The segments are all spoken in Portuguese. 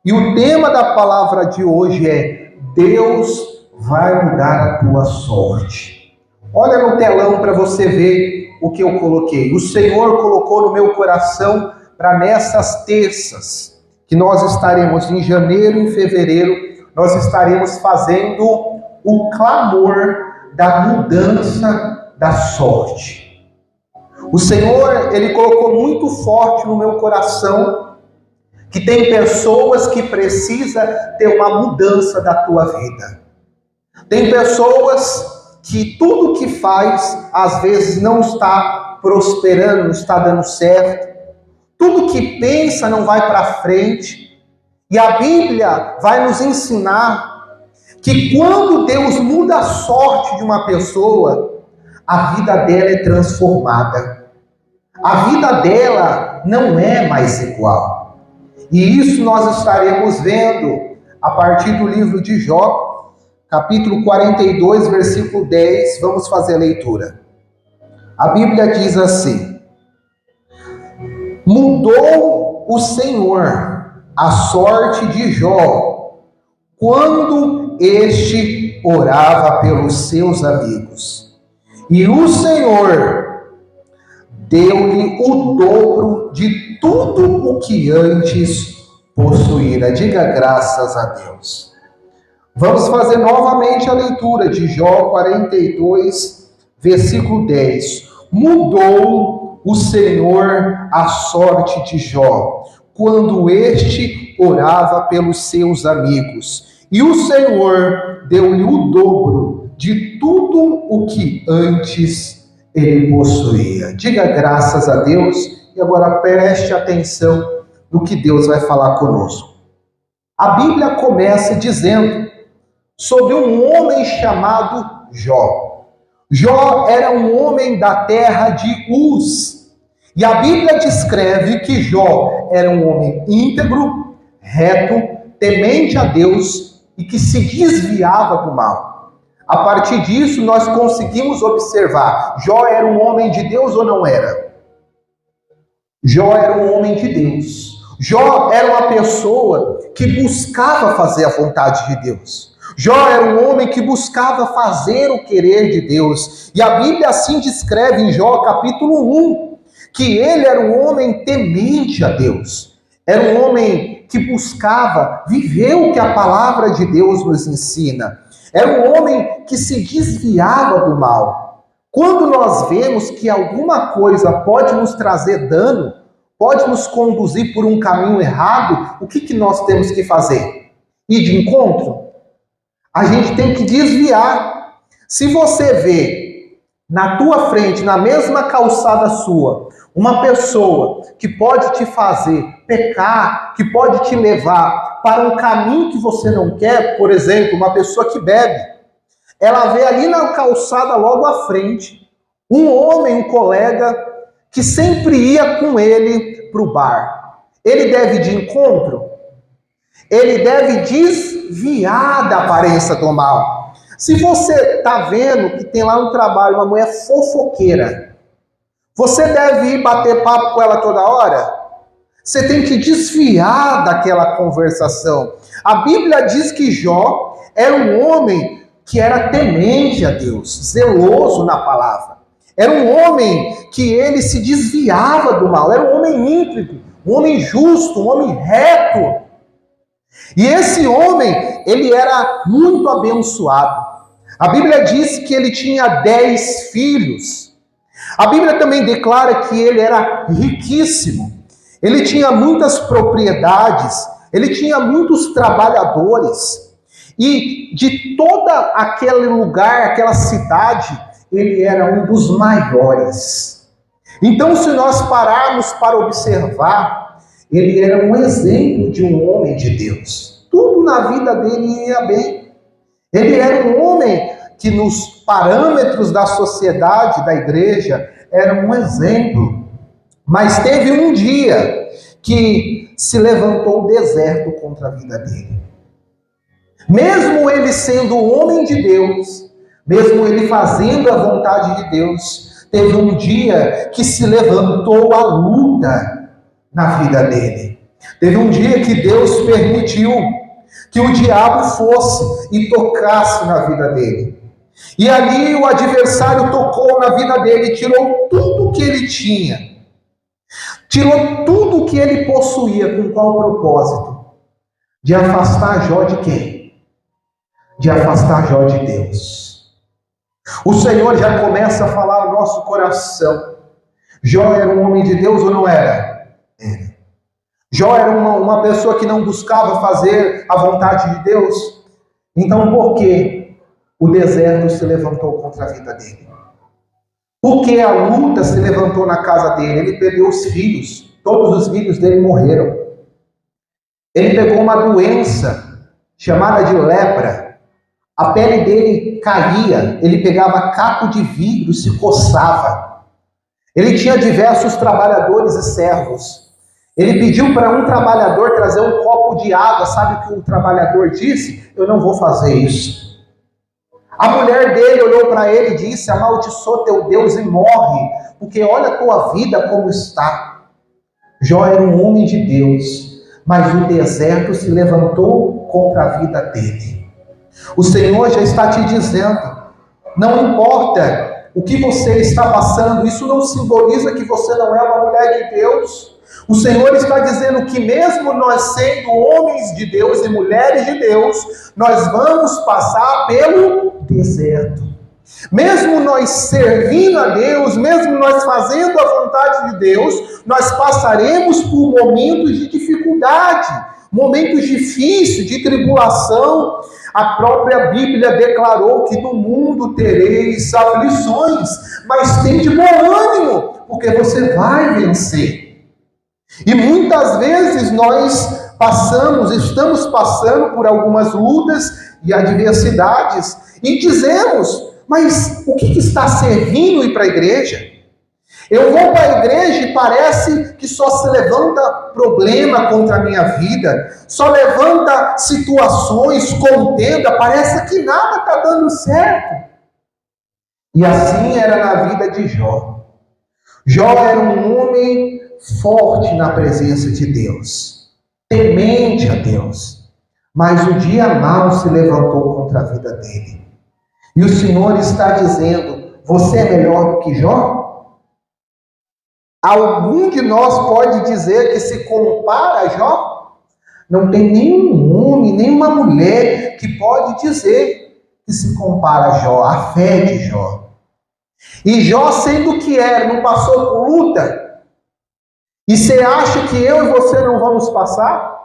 E o tema da palavra de hoje é: Deus vai mudar a tua sorte. Olha no telão para você ver o que eu coloquei. O Senhor colocou no meu coração para nessas terças, que nós estaremos em janeiro e em fevereiro, nós estaremos fazendo o clamor da mudança da sorte. O Senhor, Ele colocou muito forte no meu coração que tem pessoas que precisam ter uma mudança da tua vida. Tem pessoas que tudo que faz, às vezes não está prosperando, não está dando certo. Tudo que pensa não vai para frente. E a Bíblia vai nos ensinar que quando Deus muda a sorte de uma pessoa, a vida dela é transformada. A vida dela não é mais igual. E isso nós estaremos vendo a partir do livro de Jó, capítulo 42, versículo 10. Vamos fazer a leitura. A Bíblia diz assim: mudou o Senhor a sorte de Jó quando este orava pelos seus amigos. E o Senhor deu-lhe o dobro de tudo o que antes possuíra. Diga graças a Deus. Vamos fazer novamente a leitura de Jó 42, versículo 10. Mudou o Senhor a sorte de Jó, quando este orava pelos seus amigos. E o Senhor deu-lhe o dobro de tudo o que antes ele possuía. Diga graças a Deus e agora preste atenção no que Deus vai falar conosco. A Bíblia começa dizendo sobre um homem chamado Jó. Jó era um homem da terra de Uz. E a Bíblia descreve que Jó era um homem íntegro, reto, temente a Deus e que se desviava do mal. A partir disso, nós conseguimos observar, Jó era um homem de Deus ou não era? Jó era um homem de Deus. Jó era uma pessoa que buscava fazer a vontade de Deus. Jó era um homem que buscava fazer o querer de Deus. E a Bíblia assim descreve em Jó capítulo 1, que ele era um homem temente a Deus. Era um homem que buscava viver o que a palavra de Deus nos ensina. Era um homem que se desviava do mal. Quando nós vemos que alguma coisa pode nos trazer dano, pode nos conduzir por um caminho errado, o que nós temos que fazer? Ir de encontro? A gente tem que desviar. Se você vê na tua frente, na mesma calçada sua, uma pessoa que pode te fazer pecar, que pode te levar para um caminho que você não quer, por exemplo, uma pessoa que bebe, ela vê ali na calçada logo à frente um homem, um colega, que sempre ia com ele para o bar. Ele deve ir de encontro? Ele deve desviar da aparência do mal. Se você está vendo que tem lá no trabalho uma mulher fofoqueira, você deve ir bater papo com ela toda hora? Você tem que desviar daquela conversação. A Bíblia diz que Jó era um homem que era temente a Deus, zeloso na palavra. Era um homem que ele se desviava do mal. Era um homem íntegro, um homem justo, um homem reto. E esse homem, ele era muito abençoado. A Bíblia diz que ele tinha 10 filhos. A Bíblia também declara que ele era riquíssimo. Ele tinha muitas propriedades, ele tinha muitos trabalhadores. E de todo aquele lugar, aquela cidade, ele era um dos maiores. Então, se nós pararmos para observar, ele era um exemplo de um homem de Deus. Tudo na vida dele ia bem. Ele era um homem que nos parâmetros da sociedade, da igreja, era um exemplo. Mas teve um dia que se levantou o deserto contra a vida dele. Mesmo ele sendo homem de Deus, mesmo ele fazendo a vontade de Deus, teve um dia que se levantou a luta na vida dele. Teve um dia que Deus permitiu que o diabo fosse e tocasse na vida dele. E ali o adversário tocou na vida dele, tirou tudo que ele tinha, tirou tudo que ele possuía. Com qual propósito? De afastar Jó de quem? De afastar Jó de Deus. O Senhor já começa a falar ao nosso coração. Jó era um homem de Deus ou não era? Era. Jó era uma pessoa que não buscava fazer a vontade de Deus. Então por que o deserto se levantou contra a vida dele? Por que a luta se levantou na casa dele? Ele perdeu os filhos. Todos os filhos dele morreram. Ele pegou uma doença chamada de lepra. A pele dele caía. Ele pegava caco de vidro e se coçava. Ele tinha diversos trabalhadores e servos. Ele pediu para um trabalhador trazer um copo de água. Sabe o que o trabalhador disse? Eu não vou fazer isso. A mulher dele olhou para ele e disse: amaldiçoa teu Deus e morre, porque olha a tua vida como está. Jó era um homem de Deus, mas o deserto se levantou contra a vida dele. O Senhor já está te dizendo: não importa o que você está passando, isso não simboliza que você não é uma mulher de Deus. O Senhor está dizendo que mesmo nós sendo homens de Deus e mulheres de Deus, nós vamos passar pelo deserto. Mesmo nós servindo a Deus, mesmo nós fazendo a vontade de Deus, nós passaremos por momentos de dificuldade, momentos difíceis, de tribulação. A própria Bíblia declarou que no mundo tereis aflições, mas tende bom ânimo, porque você vai vencer. E muitas vezes nós estamos passando por algumas lutas e adversidades e dizemos: mas o que está servindo ir para a igreja? Eu vou para a igreja e parece que só se levanta problema contra a minha vida, só levanta situações, contenda, parece que nada está dando certo. E assim era na vida de Jó. Jó era um homem forte na presença de Deus, temente a Deus, mas o dia mau se levantou contra a vida dele. E o Senhor está dizendo: você é melhor do que Jó? Algum de nós pode dizer que se compara a Jó? Não tem nenhum homem, nenhuma mulher que pode dizer que se compara a Jó, a fé de Jó. E Jó, sendo o que era, não passou por luta. E você acha que eu e você não vamos passar?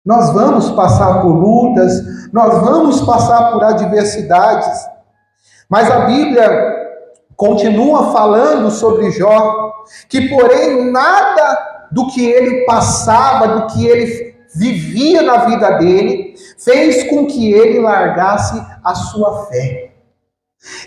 Nós vamos passar por lutas, nós vamos passar por adversidades. Mas a Bíblia continua falando sobre Jó, que porém nada do que ele passava, do que ele vivia na vida dele, fez com que ele largasse a sua fé.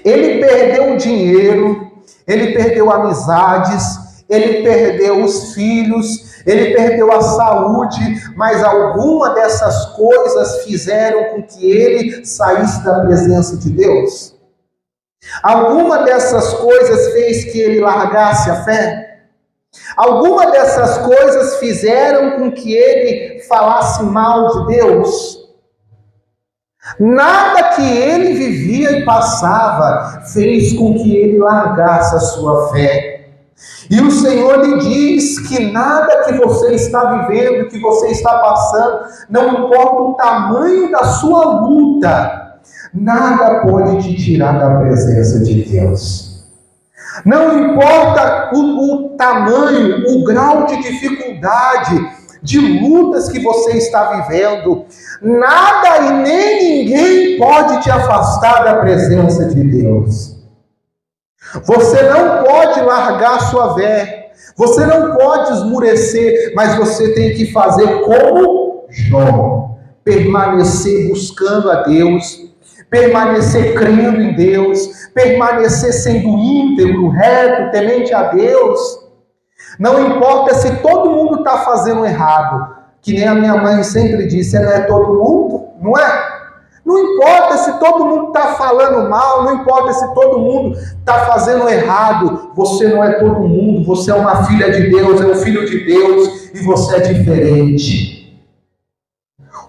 Ele perdeu o dinheiro, ele perdeu amizades, ele perdeu os filhos, ele perdeu a saúde, mas alguma dessas coisas fizeram com que ele saísse da presença de Deus? Alguma dessas coisas fez que ele largasse a fé? Alguma dessas coisas fizeram com que ele falasse mal de Deus? Nada que ele vivia e passava fez com que ele largasse a sua fé. E o Senhor lhe diz que nada que você está vivendo, que você está passando, não importa o tamanho da sua luta, nada pode te tirar da presença de Deus. Não importa o tamanho, o grau de dificuldade, de lutas que você está vivendo, nada e nem ninguém pode te afastar da presença de Deus. Você não pode largar sua fé, você não pode esmurecer, mas você tem que fazer como Jó, permanecer buscando a Deus, permanecer crendo em Deus, permanecer sendo íntegro, reto, temente a Deus. Não importa se todo mundo está fazendo errado, que nem a minha mãe sempre disse: não é todo mundo, não é? Não importa se todo mundo está falando mal, não importa se todo mundo está fazendo errado, você não é todo mundo, você é uma filha de Deus, é um filho de Deus e você é diferente.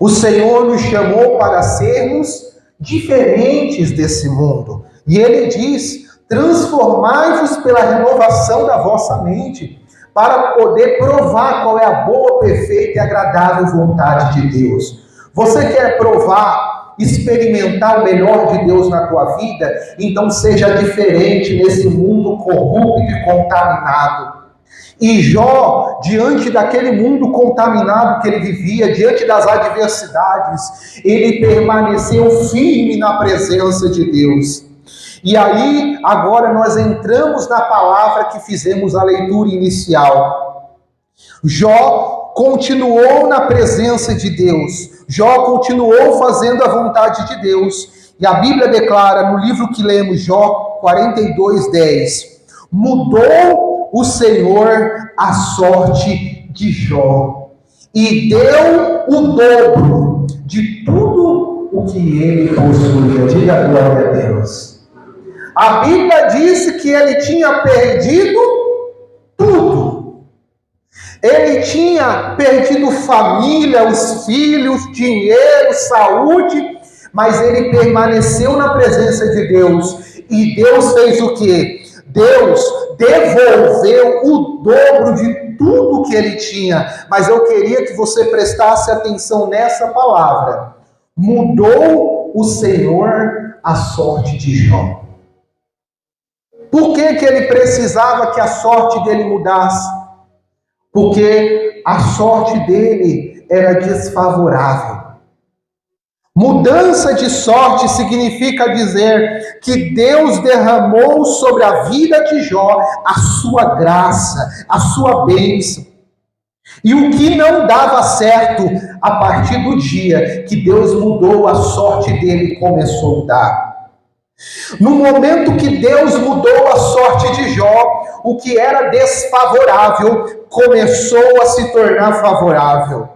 O Senhor nos chamou para sermos diferentes desse mundo. E Ele diz: transformai-vos pela renovação da vossa mente, para poder provar qual é a boa, perfeita e agradável vontade de Deus. Você quer provar, experimentar o melhor de Deus na tua vida? Então seja diferente nesse mundo corrupto e contaminado. E Jó, diante daquele mundo contaminado que ele vivia, diante das adversidades, ele permaneceu firme na presença de Deus. E aí, agora nós entramos na palavra que fizemos a leitura inicial. Jó continuou na presença de Deus. Jó continuou fazendo a vontade de Deus. E a Bíblia declara no livro que lemos, Jó 42:10, mudou o Senhor a sorte de Jó e deu o dobro de tudo o que ele possuía. Diga glória a Deus. A Bíblia disse que ele tinha perdido tudo. Ele tinha perdido família, os filhos, dinheiro, saúde, mas ele permaneceu na presença de Deus. E Deus fez o quê? Deus devolveu o dobro de tudo que ele tinha. Mas eu queria que você prestasse atenção nessa palavra. Mudou o Senhor a sorte de Jó. Por que ele precisava que a sorte dele mudasse? Porque a sorte dele era desfavorável. Mudança de sorte significa dizer que Deus derramou sobre a vida de Jó a sua graça, a sua bênção. E o que não dava certo, a partir do dia que Deus mudou a sorte dele, começou a dar. No momento que Deus mudou a sorte de Jó, o que era desfavorável começou a se tornar favorável.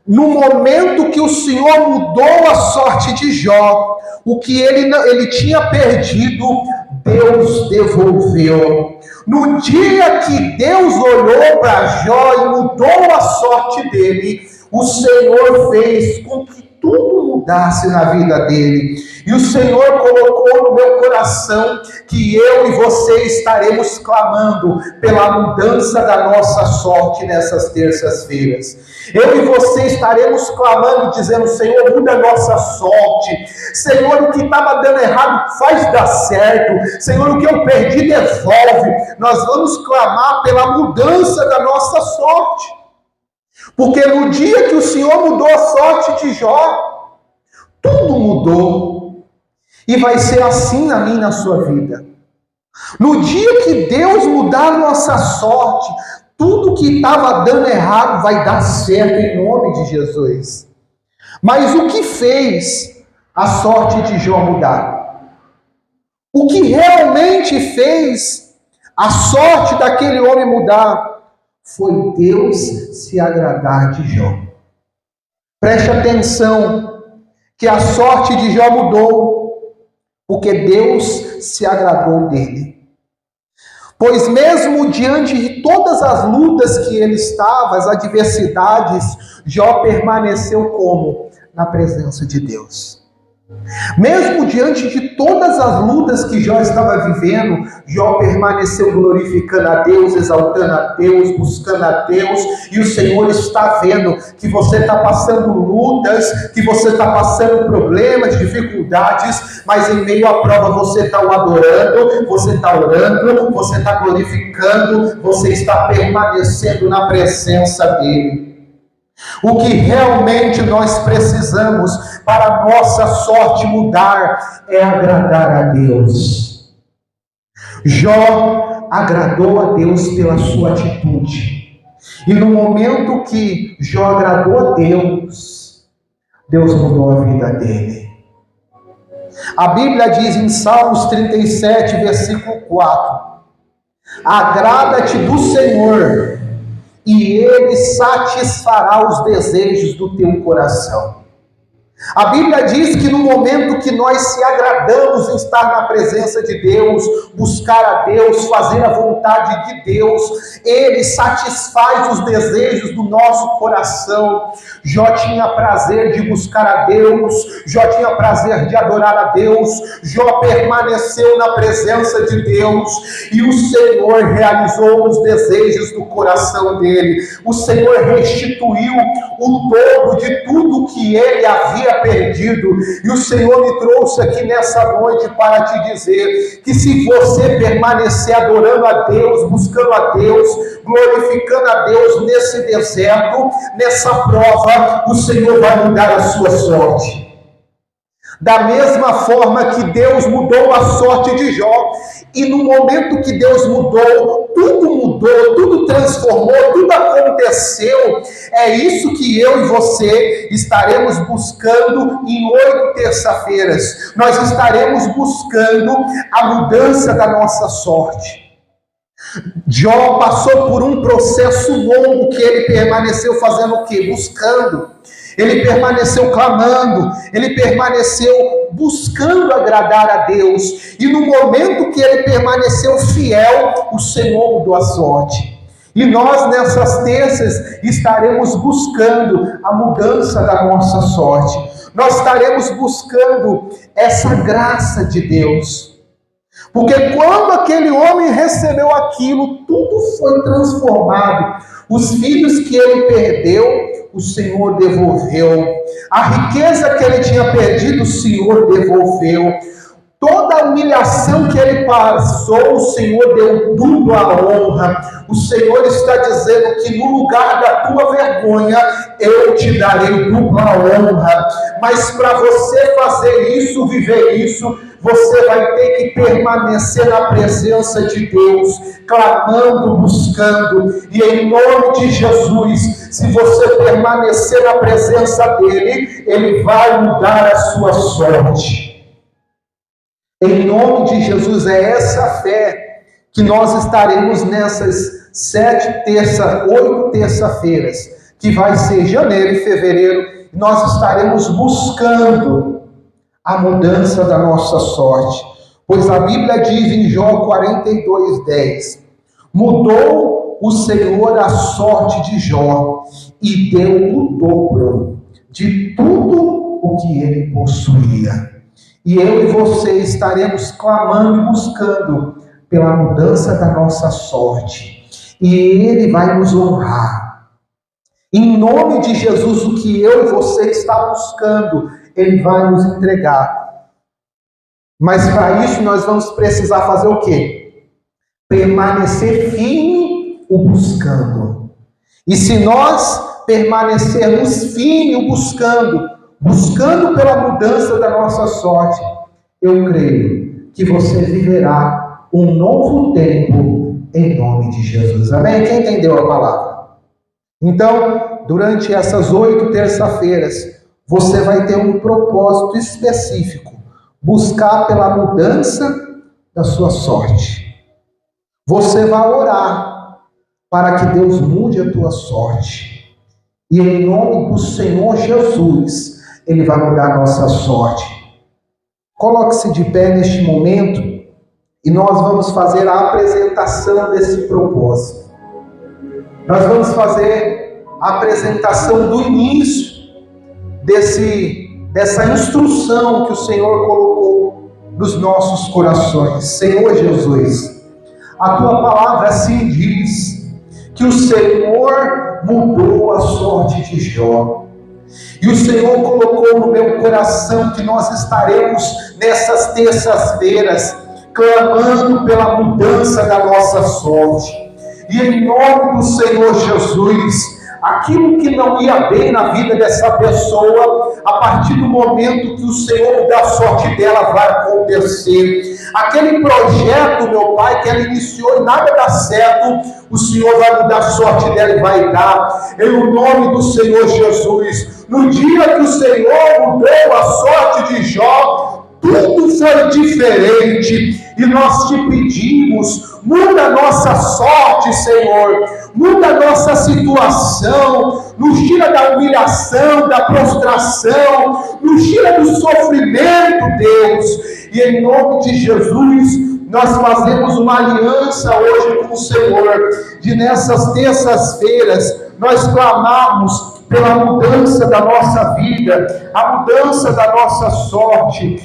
No momento que o Senhor mudou a sorte de Jó, o que ele tinha perdido, Deus devolveu. No dia que Deus olhou para Jó e mudou a sorte dele, o Senhor fez com que tudo mudasse na vida dele. E o Senhor colocou no meu coração que eu e você estaremos clamando pela mudança da nossa sorte nessas terças-feiras. Eu e você estaremos clamando, dizendo: Senhor, muda a nossa sorte. Senhor, o que estava dando errado faz dar certo. Senhor, o que eu perdi devolve. Nós vamos clamar pela mudança da nossa sorte. Porque no dia que o Senhor mudou a sorte de Jó, tudo mudou. E vai ser assim na minha e na sua vida. No dia que Deus mudar a nossa sorte, tudo que estava dando errado vai dar certo em nome de Jesus. Mas o que fez a sorte de Jó mudar? O que realmente fez a sorte daquele homem mudar foi Deus se agradar de Jó. Preste atenção que a sorte de Jó mudou porque Deus se agradou dele. Pois mesmo diante de todas as lutas que ele estava, as adversidades, Jó permaneceu como? Na presença de Deus. Mesmo diante de todas as lutas que Jó estava vivendo, Jó permaneceu glorificando a Deus, exaltando a Deus, buscando a Deus, e o Senhor está vendo que você está passando lutas, que você está passando problemas, dificuldades, mas em meio à prova você está o adorando, você está orando, você está glorificando, você está permanecendo na presença dele. O que realmente nós precisamos para a nossa sorte mudar é agradar a Deus. Jó agradou a Deus pela sua atitude. E no momento que Jó agradou a Deus, Deus mudou a vida dele. A Bíblia diz em Salmos 37, versículo 4: agrada-te do Senhor, e Ele satisfará os desejos do teu coração. A Bíblia diz que no momento que nós se agradamos em estar na presença de Deus, buscar a Deus, fazer a vontade de Deus, Ele satisfaz os desejos do nosso coração. Jó tinha prazer de buscar a Deus, Jó tinha prazer de adorar a Deus, Jó permaneceu na presença de Deus e o Senhor realizou os desejos do coração dele. O Senhor restituiu o dobro de tudo que ele havia perdido. E o Senhor me trouxe aqui nessa noite para te dizer que se você permanecer adorando a Deus, buscando a Deus, glorificando a Deus nesse deserto, nessa prova, o Senhor vai mudar a sua sorte. Da mesma forma que Deus mudou a sorte de Jó, e no momento que Deus mudou, tudo transformou, tudo aconteceu. É isso que eu e você estaremos buscando em 8 terça-feiras. Nós estaremos buscando a mudança da nossa sorte. Jó passou por um processo longo que ele permaneceu fazendo o quê? Buscando. Ele permaneceu clamando, ele permaneceu buscando agradar a Deus. E no momento que ele permaneceu fiel, o Senhor mudou a sorte. E nós nessas terças estaremos buscando a mudança da nossa sorte. Nós estaremos buscando essa graça de Deus. Porque quando aquele homem recebeu aquilo, tudo foi transformado. Os filhos que ele perdeu, o Senhor devolveu. A riqueza que ele tinha perdido, o Senhor devolveu. Toda a humilhação que ele passou, o Senhor deu dupla honra. O Senhor está dizendo que no lugar da tua vergonha, eu te darei dupla honra. Mas para você fazer isso, viver isso, você vai ter que permanecer na presença de Deus, clamando, buscando. E em nome de Jesus, se você permanecer na presença dEle, Ele vai mudar a sua sorte. Em nome de Jesus, é essa fé que nós estaremos nessas 8 terça-feiras, que vai ser janeiro e fevereiro, nós estaremos buscando a mudança da nossa sorte. Pois a Bíblia diz em Jó 42:10, mudou o Senhor a sorte de Jó e deu o dobro de tudo o que ele possuía. E eu e você estaremos clamando e buscando pela mudança da nossa sorte. E Ele vai nos honrar. Em nome de Jesus, o que eu e você está buscando, Ele vai nos entregar. Mas para isso nós vamos precisar fazer o quê? Permanecer firme o buscando. E se nós permanecermos firme o buscando pela mudança da nossa sorte, eu creio que você viverá um novo tempo em nome de Jesus. Amém? Quem entendeu a palavra? Então, durante essas 8 terça-feiras, você vai ter um propósito específico: buscar pela mudança da sua sorte. Você vai orar para que Deus mude a tua sorte. E em nome do Senhor Jesus, Ele vai mudar a nossa sorte. Coloque-se de pé neste momento e nós vamos fazer a apresentação desse propósito. Nós vamos fazer a apresentação do início dessa instrução que o Senhor colocou nos nossos corações. Senhor Jesus, a tua palavra assim diz que o Senhor mudou a sorte de Jó. E o Senhor colocou no meu coração que nós estaremos nessas terças-feiras clamando pela mudança da nossa sorte. E em nome do Senhor Jesus, aquilo que não ia bem na vida dessa pessoa, a partir do momento que o Senhor dá a sorte dela, vai acontecer. Aquele projeto, meu Pai, que ela iniciou e nada dá certo, o Senhor vai mudar a sorte dela e vai dar. Em nome do Senhor Jesus, no dia que o Senhor mudou a sorte de Jó, tudo foi diferente. E nós te pedimos, muda a nossa sorte, Senhor, muda a nossa situação, nos tira da humilhação, da prostração, nos tira do sofrimento, Deus, e em nome de Jesus, nós fazemos uma aliança hoje com o Senhor, de nessas terças-feiras, nós clamarmos pela mudança da nossa vida, a mudança da nossa sorte,